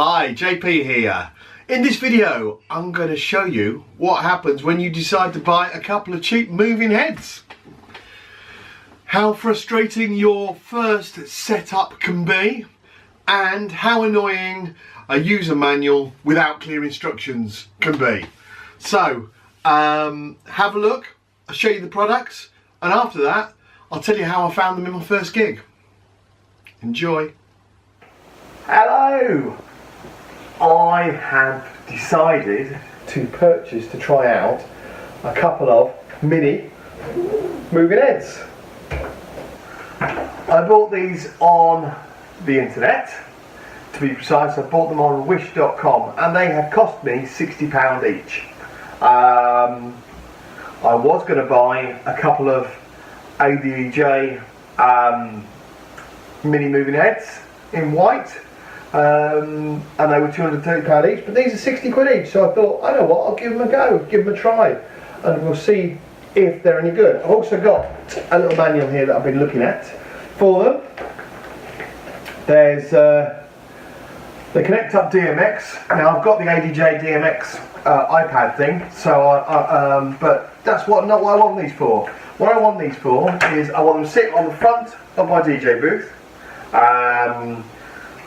Hi, JP here. In this video, I'm going to show you what happens when you decide to buy a couple of cheap moving heads. How frustrating your first setup can be, and how annoying a user manual without clear instructions can be. So, have a look, I'll show you the products, and after that, I'll tell you how I found them in my first gig. Enjoy. Hello! I have decided to try out a couple of mini moving heads. I bought these on the internet. To be precise, I bought them on wish.com and they have cost me £60 each. I was going to buy a couple of ADJ mini moving heads in white. And they were £230 each, but these are 60 quid each, so I thought, I know what, I'll give them a go, give them a try, and we'll see if they're any good. I've also got a little manual here that I've been looking at for them. There's the Connect Up DMX. Now I've got the ADJ DMX iPad thing, so but that's not what I want these for. What I want these for is I want them to sit on the front of my DJ booth.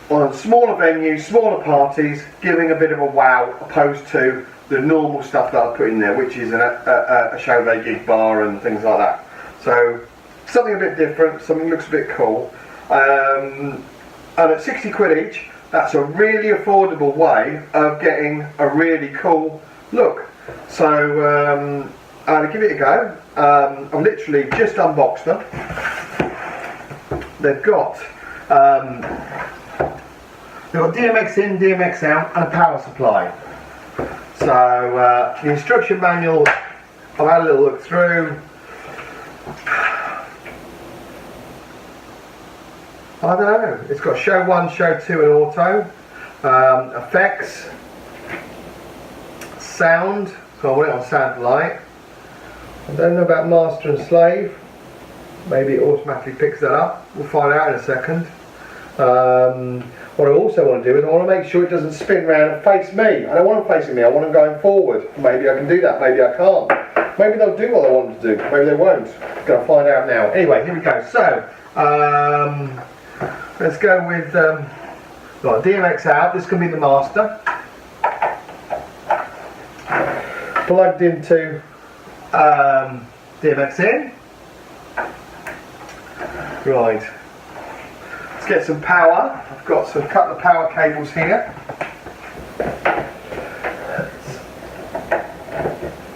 On smaller venues, smaller parties, giving a bit of a wow, opposed to the normal stuff that I put in there, which is a Chauvet gig bar and things like that. So something a bit different, something looks a bit cool. And at 60 quid each, that's a really affordable way of getting a really cool look. So I'll give it a go. I've literally just unboxed them. They've got DMX in, DMX out, and a power supply. So the instruction manual, I've had a little look through. I don't know, it's got show 1, show 2 and auto, effects, sound, so I want it on sound light. I don't know about master and slave, maybe it automatically picks that up, we'll find out in a second. What I also want to do is I want to make sure it doesn't spin around and face me. I don't want them facing me, I want them going forward. Maybe I can do that, maybe I can't. Maybe they'll do what I want them to do, maybe they won't. I'm going to find out now. Anyway, here we go. So, let's go with right, DMX out. This can be the master. Plugged into DMX in. Right. Let's get some power. I've got some couple of power cables here.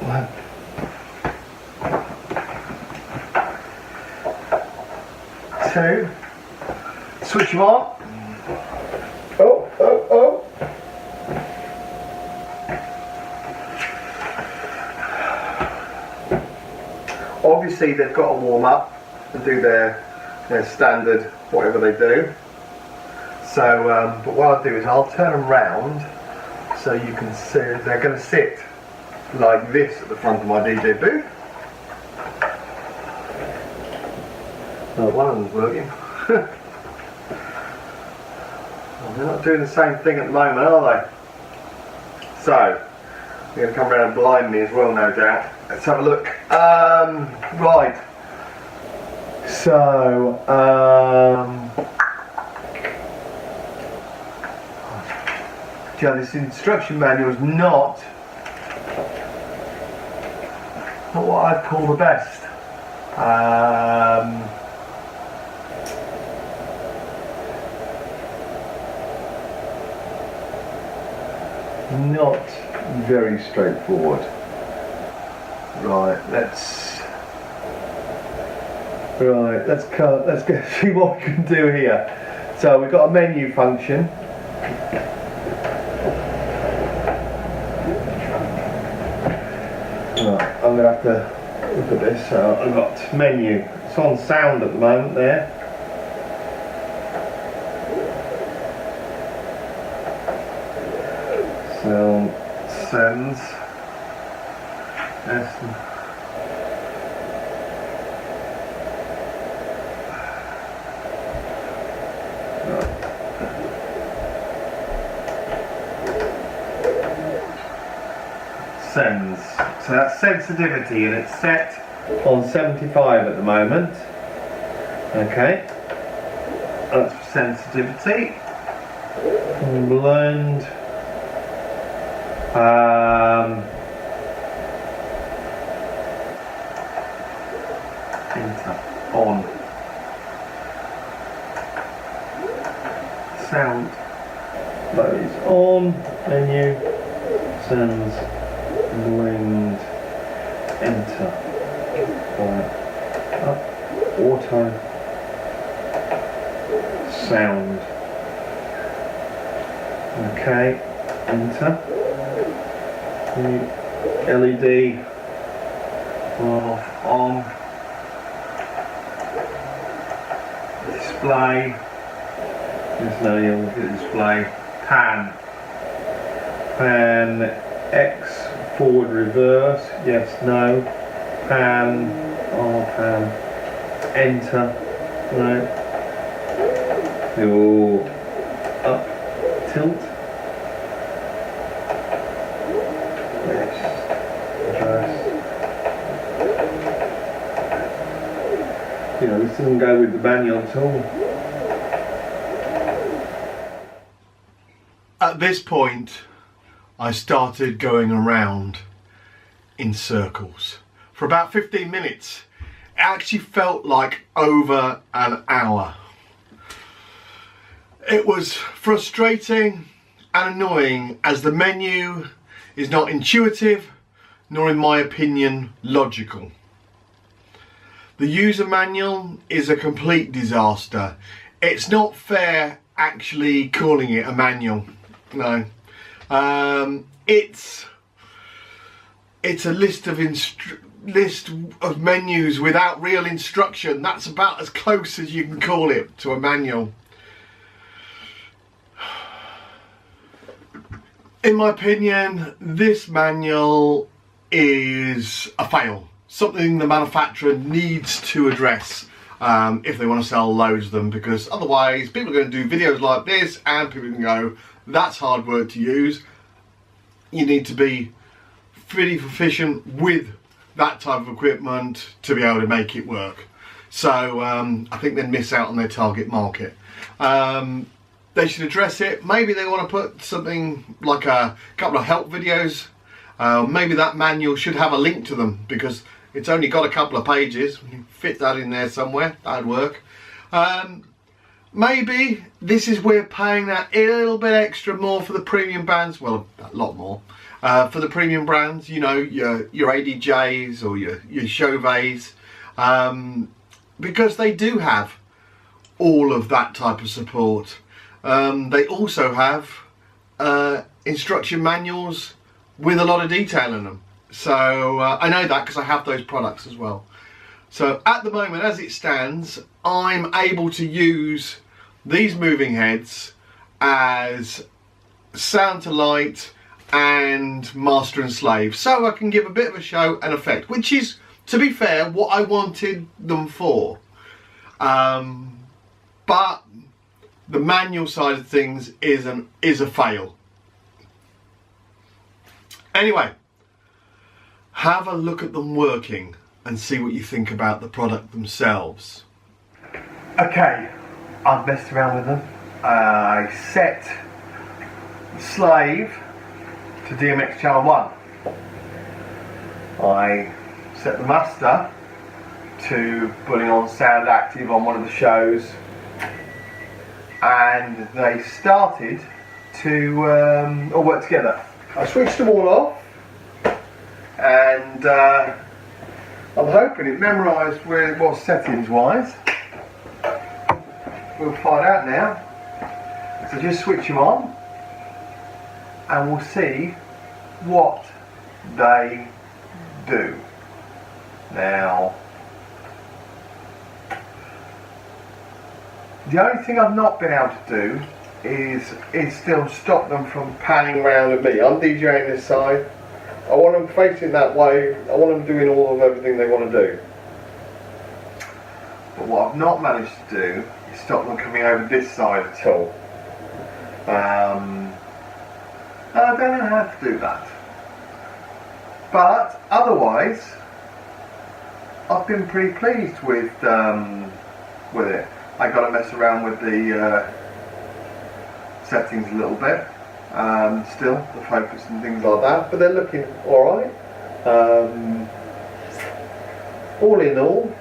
One. Two. Switch them on. Oh, oh, oh. Obviously they've got to warm up and do their standard whatever they do. So, but what I'll do is I'll turn them round so you can see they're going to sit like this at the front of my DJ booth. Oh, one of them's working. They're not doing the same thing at the moment, are they? So, they're going to come around and blind me as well, no doubt. Let's have a look. Right. So, yeah, this instruction manual is not what I'd call the best. Not very straightforward. Right, let's go see what we can do here. So we've got a menu function. Right, I'm going to have to look at this. So I've got menu. It's on sound at the moment there. So sends. sends. So that's sensitivity, and it's set on 75 at the moment. Okay, that's for sensitivity. And blend. Enter on. Sound. That is on. Menu. Sends. Blend. Enter. Right. Up. Auto. Sound. Okay. Enter. LED. Off. On. Display. There's no display. Pan. Pan X forward reverse. Yes, no. Pan. R pan. Enter. No. Your up. Tilt. Yes. Reverse. You know, this doesn't go with the manual at all. At this point, I started going around in circles for about 15 minutes. It actually felt like over an hour. It was frustrating and annoying as the menu is not intuitive, nor in my opinion, logical. The user manual is a complete disaster. It's not fair actually calling it a manual. No, it's a list of menus without real instruction. That's about as close as you can call it to a manual. In my opinion, this manual is a fail. Something the manufacturer needs to address if they want to sell loads of them, because otherwise people are going to do videos like this and people can go, that's hard work to use. You need to be pretty proficient with that type of equipment to be able to make it work. So I think they'd miss out on their target market. They should address it. Maybe they want to put something like a couple of help videos. Maybe that manual should have a link to them, because it's only got a couple of pages. You fit that in there somewhere, that'd work. Maybe this is where paying that a little bit extra more for the premium brands, well, a lot more, for the premium brands, you know, your ADJs or your Chauvets, because they do have all of that type of support. They also have instruction manuals with a lot of detail in them. So I know that because I have those products as well. So at the moment, as it stands, I'm able to use these moving heads as sound to light and master and slave, so I can give a bit of a show and effect, which is, to be fair, what I wanted them for. But the manual side of things is a fail. Anyway, have a look at them working and see what you think about the product themselves. Okay, I've messed around with them. I set the slave to DMX channel 1. I set the master to putting on sound active on one of the shows, and they started to all work together. I switched them all off, and I'm hoping it memorised where it was settings wise. We'll find out now. So just switch them on and we'll see what they do. Now, the only thing I've not been able to do is still stop them from panning around at me. I'm DJing this side. I want them facing that way. I want them doing all of everything they want to do. But what I've not managed to do is stop them coming over this side at all. And I don't know how to do that. But otherwise, I've been pretty pleased with it. I got to mess around with the settings a little bit, still the focus and things like that, but they're looking all right. All in all,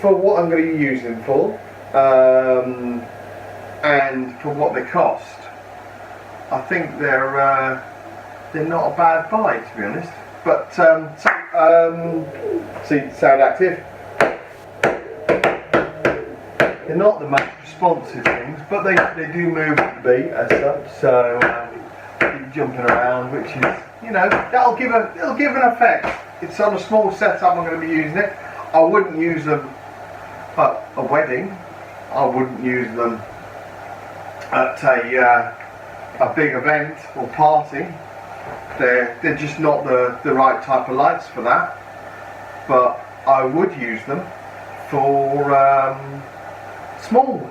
for what I'm going to use them for, and for what they cost, I think they're not a bad buy, to be honest. But see, sound active. They're not the most responsive things, but they do move at the beat as such. So keep jumping around, which is, you know, it'll give an effect. It's on a small setup. I'm going to be using it. I wouldn't use them at a wedding. I wouldn't use them at a big event or party. They're just not the right type of lights for that. But I would use them for small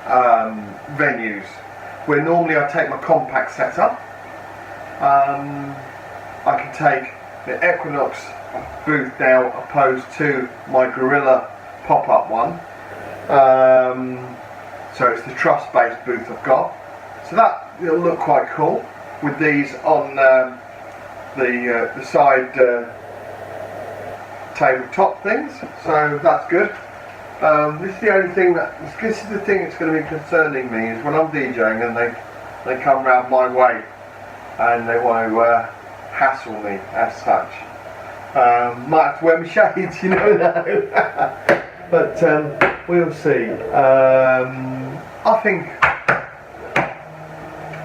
venues where normally I take my compact setup. I can take the Equinox booth now opposed to my Gorilla pop-up one. So it's the truss-based booth I've got. So that it'll look quite cool with these on the side tabletop things. So that's good. This is the only thing this is the thing that's going to be concerning me, is when I'm DJing and they come round my way and they want to hassle me as such. Might have to wear my shades, you know now. But we'll see.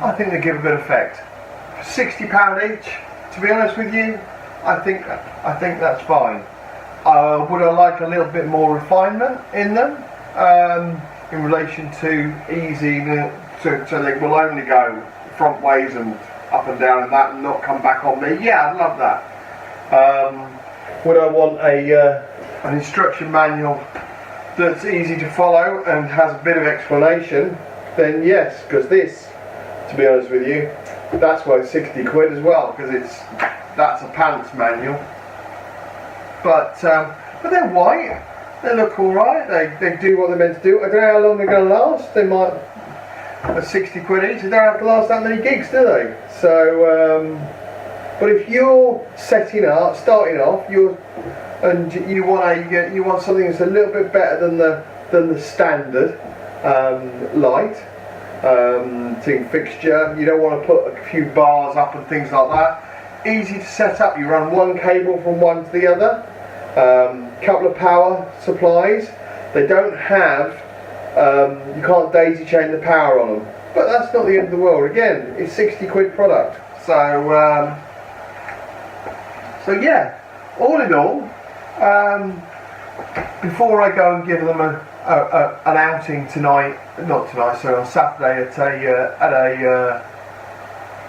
I think they give a good effect. £60 each, to be honest with you, I think that's fine. Would I like a little bit more refinement in them, in relation to easy, so they will only go front ways and up and down and that, and not come back on me? Yeah, I'd love that. Would I want an instruction manual that's easy to follow and has a bit of explanation? Then yes, because this, to be honest with you, that's worth 60 quid as well, because that's a pants manual. But they're white. They look all right. They do what they're meant to do. I don't know how long they're going to last. They might at 60 quid each. They don't have to last that many gigs, do they? So, but if you're starting off, and you want something that's a little bit better than the standard light fixture. You don't want to put a few bars up and things like that. Easy to set up. You run one cable from one to the other. Couple of power supplies. They don't have, you can't daisy chain the power on them, but that's not the end of the world. Again, it's 60 quid product. So yeah, all in all, before I go and give them an outing tonight, not tonight, so on Saturday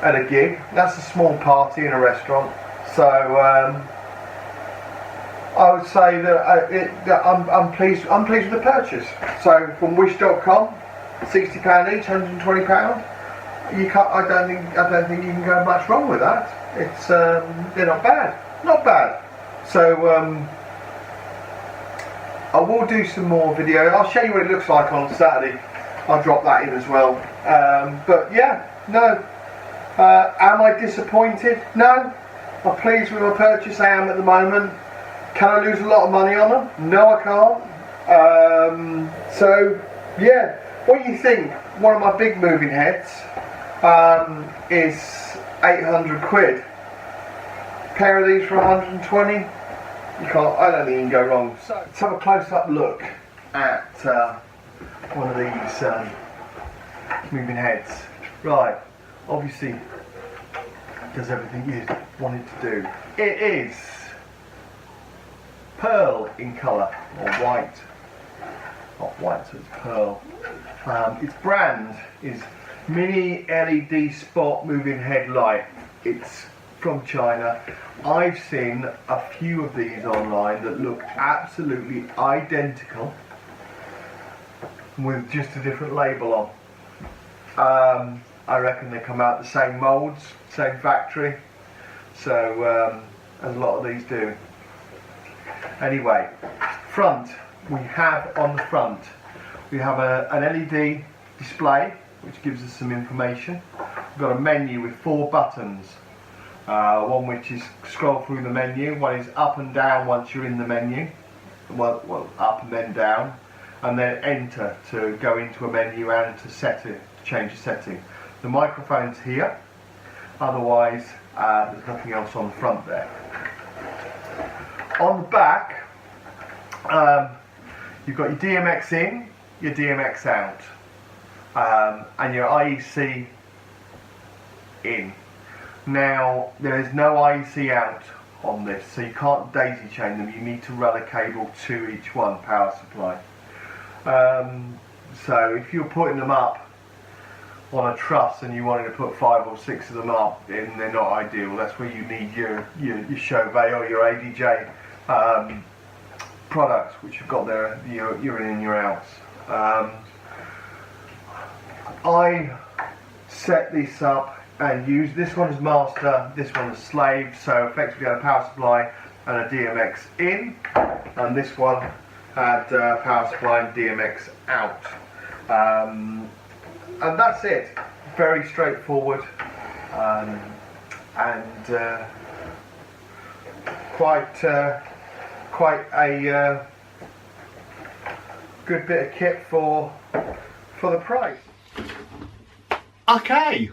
at a gig. That's a small party in a restaurant. So I would say that I'm pleased with the purchase. So from wish.com, £60 each, £120. I don't think you can go much wrong with that. It's they're not bad. So I will do some more video. I'll show you what it looks like on Saturday. I'll drop that in as well. But yeah, no. Am I disappointed? No. I'm pleased with my purchase. I am at the moment. Can I lose a lot of money on them? No, I can't. So yeah, what do you think? One of my big moving heads is 800 quid. Pair of these for 120. You can't. I don't think you can go wrong. So let's have a close-up look at one of these moving heads. Right. Obviously, it does everything you want it to do. It is pearl in colour, or white. Not white, so it's pearl. Its brand is Mini LED Spot Moving Headlight. It's from China. I've seen a few of these online that look absolutely identical with just a different label on. I reckon they come out the same moulds, same factory. So as a lot of these do. Anyway, front, we have on the front, we have an LED display which gives us some information. We've got a menu with 4 buttons. One which is scroll through the menu, one is up and down once you're in the menu, well up and then down, and then enter to go into a menu and to set it, change the setting. The microphone's here, otherwise there's nothing else on the front there. On the back, you've got your DMX in, your DMX out, and your IEC in. Now, there is no IEC out on this, so you can't daisy chain them. You need to run a cable to each one, power supply. So if you're putting them up on a truss and you wanted to put 5 or 6 of them up, then they're not ideal. That's where you need your Chauvet or your ADJ products, which you've got there, your in and your outs. I set this up and use, this one is master, this one is slave, so effectively had a power supply and a DMX in, and this one had power supply and DMX out. And that's it. Very straightforward, and quite a good bit of kit for the price. Okay,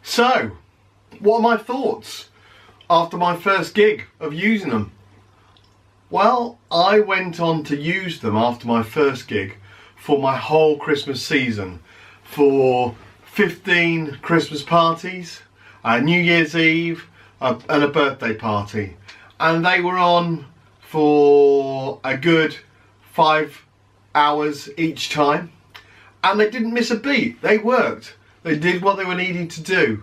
so what are my thoughts after my first gig of using them? Well, I went on to use them after my first gig for my whole Christmas season, for 15 Christmas parties, New Year's Eve, and a birthday party, and they were on for a good 5 hours each time, and they didn't miss a beat. They worked. They did what they were needing to do.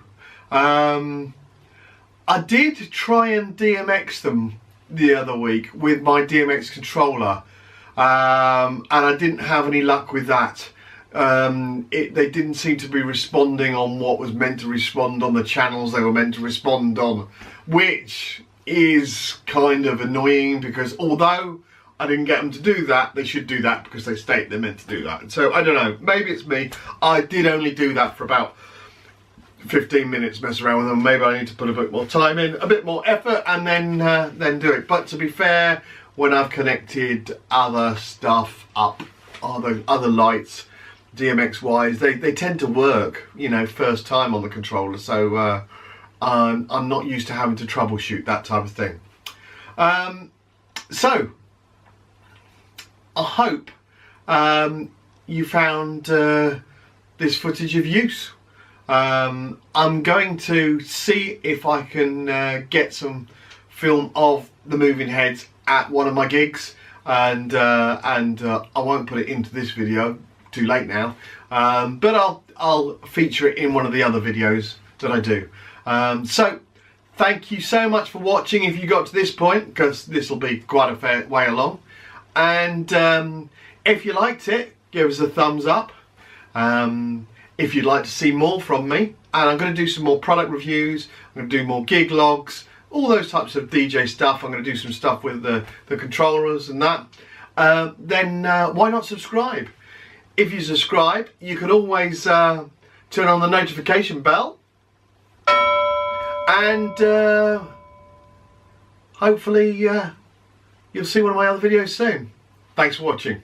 I did try and DMX them the other week with my DMX controller, and I didn't have any luck with that. They didn't seem to be responding on what was meant to respond on the channels they were meant to respond on, which is kind of annoying, because although I didn't get them to do that, they should do that because they state they're meant to do that. So I don't know, maybe it's me. I did only do that for about 15 minutes, mess around with them. Maybe I need to put a bit more time in, a bit more effort, and then do it. But to be fair, when I've connected other stuff up, other lights, DMX wise, they tend to work, you know, first time on the controller. So I'm not used to having to troubleshoot that type of thing. So I hope you found this footage of use. I'm going to see if I can get some film of the moving heads at one of my gigs, and I won't put it into this video, too late now, but I'll feature it in one of the other videos that I do. So thank you so much for watching if you got to this point, because this will be quite a fair way along. And if you liked it, give us a thumbs up. If you'd like to see more from me, and I'm going to do some more product reviews, I'm going to do more gig logs, all those types of DJ stuff. I'm going to do some stuff with the controllers and that. Then why not subscribe? If you subscribe, you can always turn on the notification bell, and hopefully you'll see one of my other videos soon. Thanks for watching.